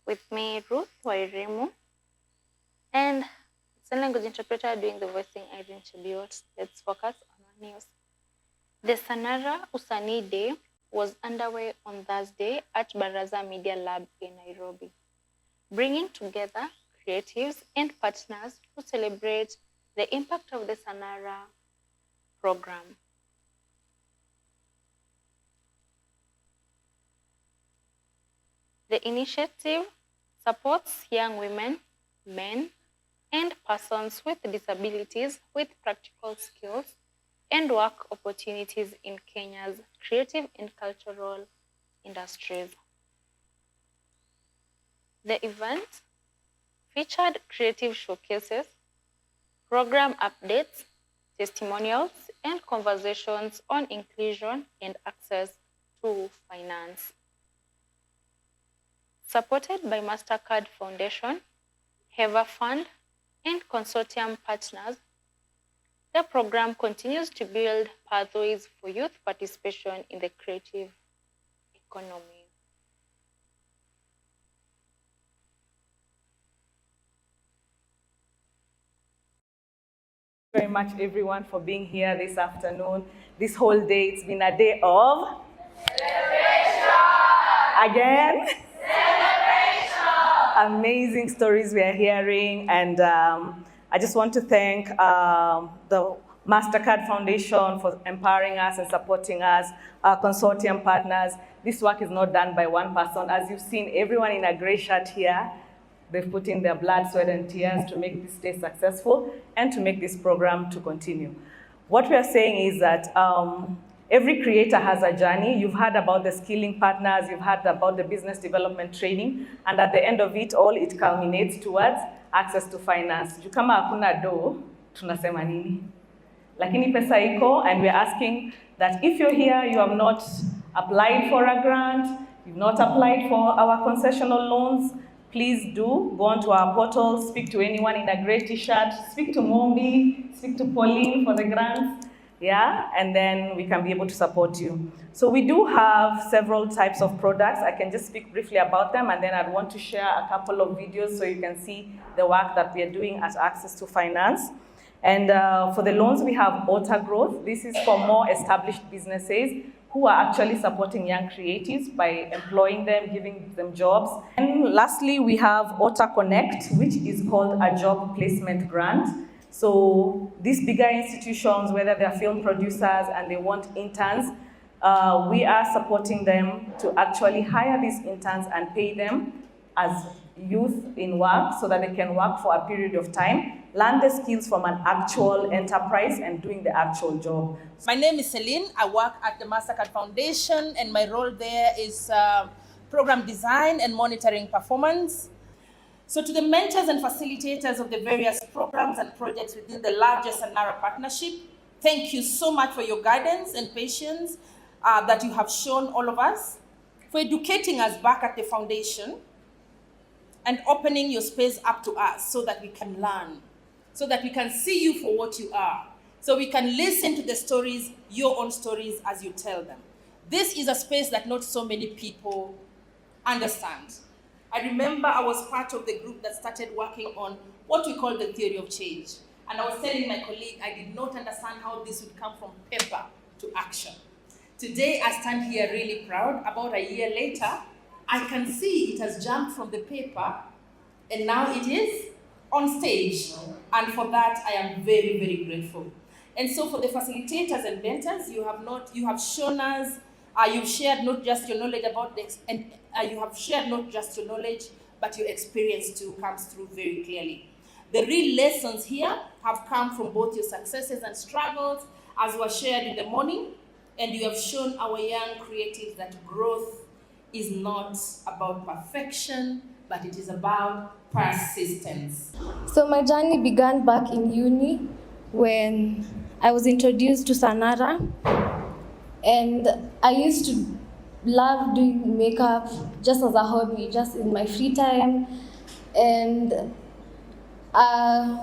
with me, Ruth Wairimu, and sign language interpreter doing the voicing, Irene Chebiot. Let's focus on our news. The Sanara Usanii Day was underway on Thursday at Baraza Media Lab in Nairobi, bringing together creatives and partners to celebrate the impact of the Sanara Program. The initiative supports young women, men, and persons with disabilities with practical skills and work opportunities in Kenya's creative and cultural industries. The event featured creative showcases, program updates, testimonials, and conversations on inclusion and access to finance. Supported by Mastercard Foundation, HEVA Fund, and consortium partners, the program continues to build pathways for youth participation in the creative economy. Very much everyone for being here this afternoon. This whole day, it's been a day of celebration. Again? Celebration. Amazing stories we are hearing, and I just want to thank the Mastercard Foundation for empowering us and supporting us, our consortium partners. This work is not done by one person. As you've seen, everyone in a gray shirt here, they've put in their blood, sweat, and tears to make this day successful and to make this program to continue. What we are saying is that every creator has a journey. You've heard about the skilling partners, you've heard about the business development training, and at the end of it all, it culminates towards access to finance. Juu kama hakuna do, tunasema nini? Lakini pesa iko, and we're asking that if you're here, you have not applied for a grant, you've not applied for our concessional loans, please do go onto our portal, speak to anyone in a gray t-shirt, speak to Mombi, speak to Pauline for the grants, yeah, and then we can be able to support you. So we do have several types of products. I can just speak briefly about them, and then I'd want to share a couple of videos so you can see the work that we are doing at Access to Finance. And for the loans, we have Ota Growth. This is for more established businesses who are actually supporting young creatives by employing them, giving them jobs. And lastly, we have Ota Connect, which is called a job placement grant. So these bigger institutions, whether they're film producers and they want interns, we are supporting them to actually hire these interns and pay them as youth in work so that they can work for a period of time, learn the skills from an actual enterprise and doing the actual job. My name is Celine. I work at the Mastercard Foundation, and my role there is program design and monitoring performance. So to the mentors and facilitators of the various programs and projects within the larger Sanara partnership, thank you so much for your guidance and patience that you have shown all of us, for educating us back at the foundation and opening your space up to us so that we can learn, so that we can see you for what you are, so we can listen to the stories, your own stories, as you tell them. This is a space that not so many people understand. I remember I was part of the group that started working on what we call the theory of change. And I was telling my colleague, I did not understand how this would come from paper to action. Today, I stand here really proud. About a year later, I can see it has jumped from the paper, and now it is on stage. And for that, I am very, very grateful. And so for the facilitators and mentors, you have shown us, you've shared not just your knowledge about this, and you have shared not just your knowledge, but your experience too comes through very clearly. The real lessons here have come from both your successes and struggles, as were shared in the morning, and you have shown our young creatives that growth is not about perfection, but it is about persistence. So my journey began back in uni when I was introduced to Sanara, and I used to love doing makeup just as a hobby, just in my free time. And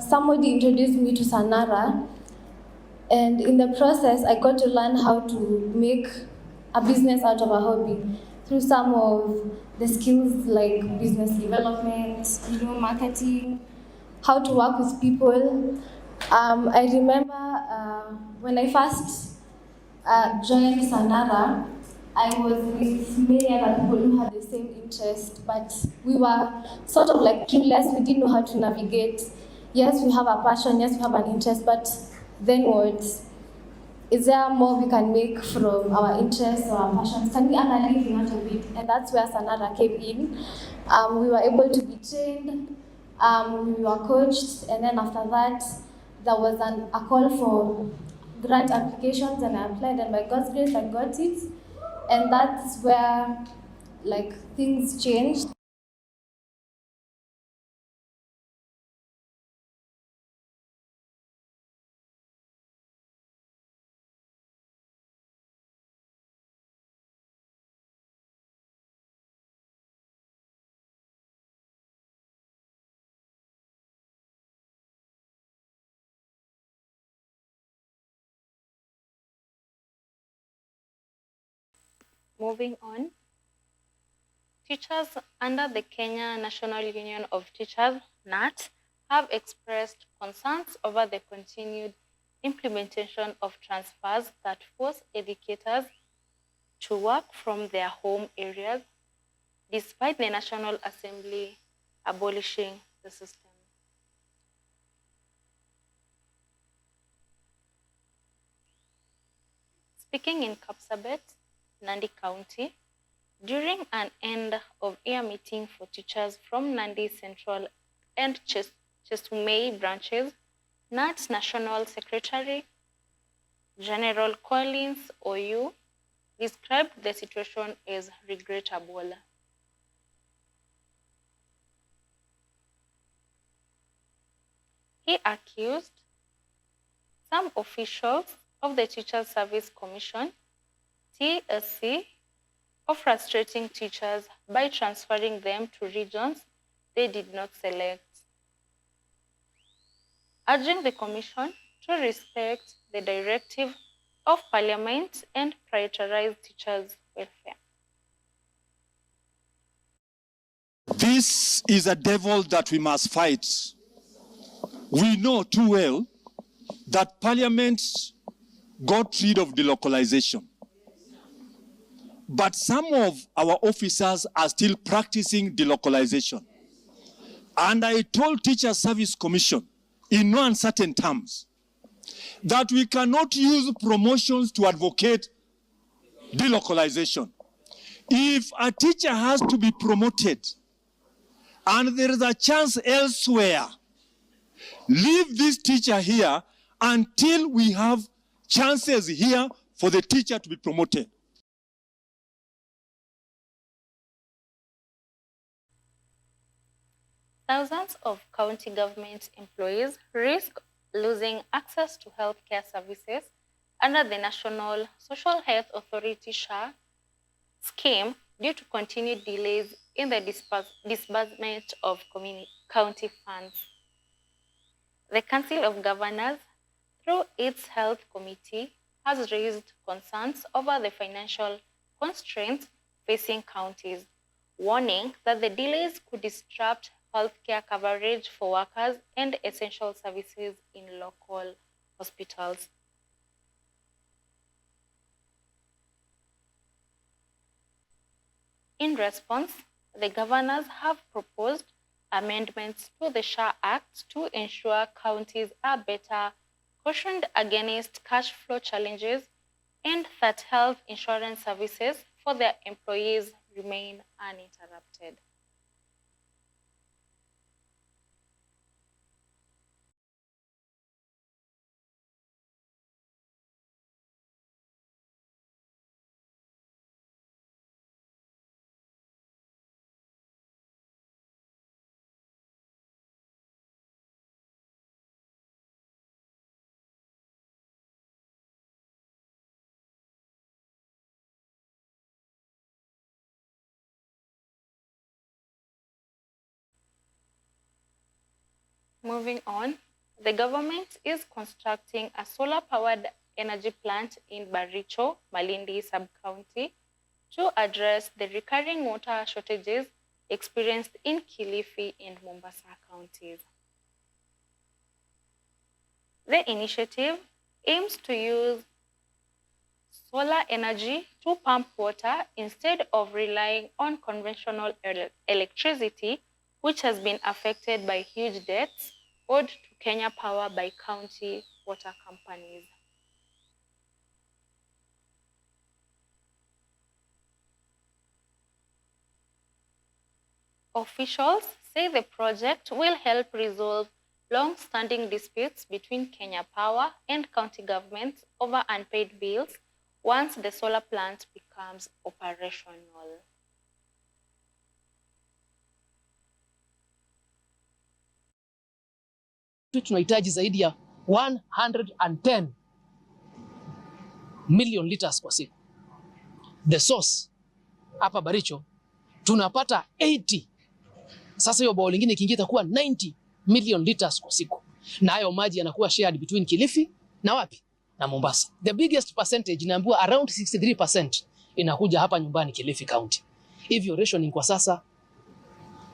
somebody introduced me to Sanara, and in the process I got to learn how to make a business out of a hobby. through some of the skills like business development, marketing, how to work with people. I remember when I first joined Sanara, I was with many other people who had the same interest, but we were sort of like clueless. We didn't know how to navigate. Yes, we have a passion, yes, we have an interest, but then what? Is there more we can make from our interests or our passions? Can we earn a living out of it? And that's where Sanara came in. We were able to be trained, we were coached, and then after that, there was a call for grant applications, and I applied, and by God's grace, I got it. And that's where things changed. Moving on, teachers under the Kenya National Union of Teachers, NAT, have expressed concerns over the continued implementation of transfers that force educators to work from their home areas, despite the National Assembly abolishing the system. Speaking in Kapsabet, Nandi County, during an end-of-year meeting for teachers from Nandi Central and Chesumei branches, NAT's National Secretary, General Collins Oyu, described the situation as regrettable. He accused some officials of the Teachers Service Commission, TSC, of frustrating teachers by transferring them to regions they did not select, urging the Commission to respect the directive of Parliament and prioritize teachers' welfare. This is a devil that we must fight. We know too well that Parliament got rid of delocalization. But some of our officers are still practicing delocalization. And I told Teachers Service Commission in no uncertain terms that we cannot use promotions to advocate delocalization. If a teacher has to be promoted and there is a chance elsewhere, leave this teacher here until we have chances here for the teacher to be promoted. Thousands of county government employees risk losing access to healthcare services under the National Social Health Authority (SHA) scheme due to continued delays in the disbursement of county funds. The Council of Governors, through its Health Committee, has raised concerns over the financial constraints facing counties, warning that the delays could disrupt healthcare coverage for workers and essential services in local hospitals. In response, the governors have proposed amendments to the SHA Act to ensure counties are better cautioned against cash flow challenges and that health insurance services for their employees remain uninterrupted. Moving on, the government is constructing a solar-powered energy plant in Baricho, Malindi sub-county, to address the recurring water shortages experienced in Kilifi and Mombasa counties. The initiative aims to use solar energy to pump water instead of relying on conventional electricity, which has been affected by huge debts owed to Kenya Power by county water companies. Officials say the project will help resolve long-standing disputes between Kenya Power and county governments over unpaid bills once the solar plant becomes operational. Tunahitaji zaidi ya 110 million liters kwa siku. The source hapa Baricho tunapata 80. Sasa hiyo bao lingine ikiingia itakuwa 90 million liters kwa siku. Na hayo maji yanakuwa shared between Kilifi na wapi? Na Mombasa. The biggest percentage inaambiwa around 63% inakuja hapa nyumbani Kilifi County. Hivyo rationing kwa sasa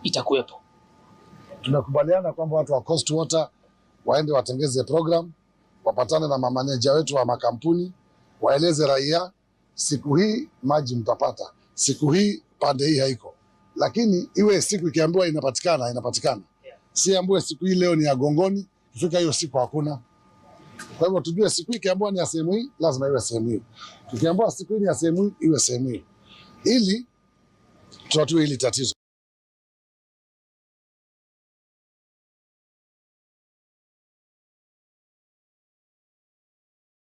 itakuwepo. Tunakubaliana kwamba watu wa Coast Water waende watengeze program, wapatane na mamaneja wetu wa makampuni, waeleze raia siku hii maji mtapata, siku hii pande hii haiko. Lakini iwe siku ikiambiwa inapatikana. Si ambiwe siku hii leo ni ya Gongoni, ifika hiyo siku hakuna. Kwa hivyo tujue siku hii ikiambiwa ni ya sehemu hii, lazima iwe sehemu hiyo. Tukiambiwa siku hii ni ya sehemu hii, iwe sehemu hiyo. Ili tutatue hili tatizo.